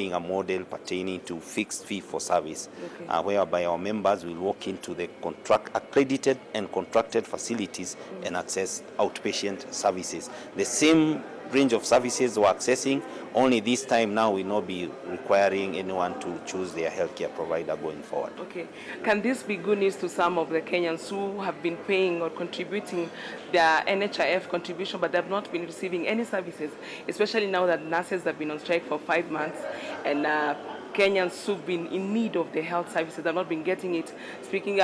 trialing a model pertaining to fixed fee for service, okay. Whereby our members will walk into the accredited and contracted facilities and access outpatient services. The same range of services we're accessing, only this time now will not be requiring anyone to choose their healthcare provider going forward. Okay. Can this be good news to some of the Kenyans who have been paying or contributing their NHIF contribution, but they have not been receiving any services, especially now that nurses have been on strike for 5 months, and Kenyans who've been in need of the health services have not been getting it? Speaking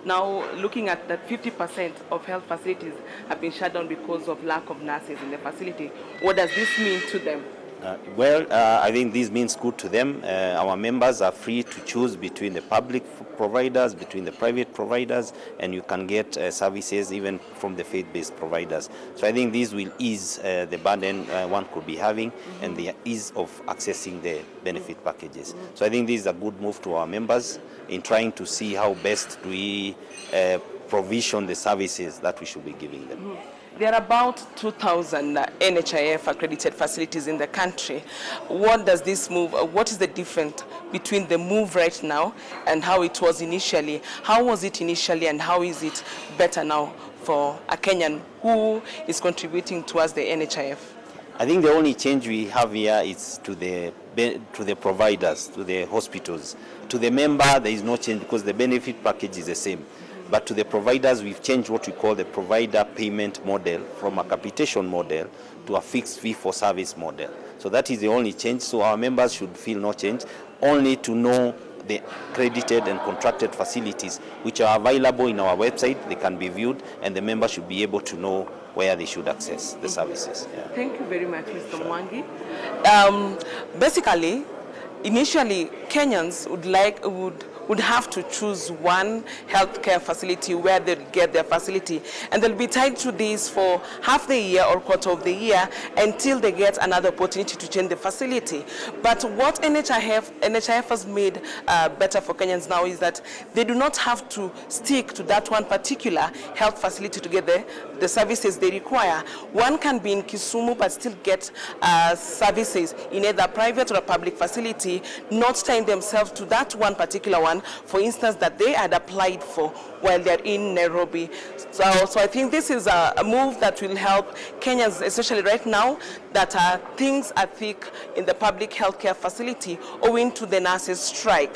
now, looking at that 50% of health facilities have been shut down because of lack of nurses in the facility. What does this mean to them? I think this means good to them. Our members are free to choose between the public providers, between the private providers, and you can get services even from the faith-based providers. So I think this will ease the burden one could be having, and the ease of accessing the benefit packages. So I think this is a good move to our members in trying to see how best do we provision the services that we should be giving them. There are about 2,000 NHIF accredited facilities in the country. What does this move, what is the difference between the move right now and how it was initially? How was it initially and how is it better now for a Kenyan who is contributing towards the NHIF? I think the only change we have here is to the providers, to the hospitals. To the member, there is no change because the benefit package is the same. But to the providers, we've changed what we call the provider payment model from a capitation model to a fixed fee for service model. So that is the only change. So our members should feel no change, only to know the accredited and contracted facilities which are available in our website. They can be viewed, and the member should be able to know where they should access the services. Yeah. Thank you very much, Mr. Mwangi. Basically, initially, Kenyans would have to choose one healthcare facility where they'll get their facility, and they'll be tied to this for half the year or quarter of the year until they get another opportunity to change the facility. But what NHIF has made better for Kenyans now is that they do not have to stick to that one particular health facility to get the services they require. One can be in Kisumu but still get services in either private or a public facility, not tying themselves to that one particular one, for instance, that they had applied for while they're in Nairobi. So I think this is a move that will help Kenyans, especially right now, that things are thick in the public healthcare facility owing to the nurses' strike.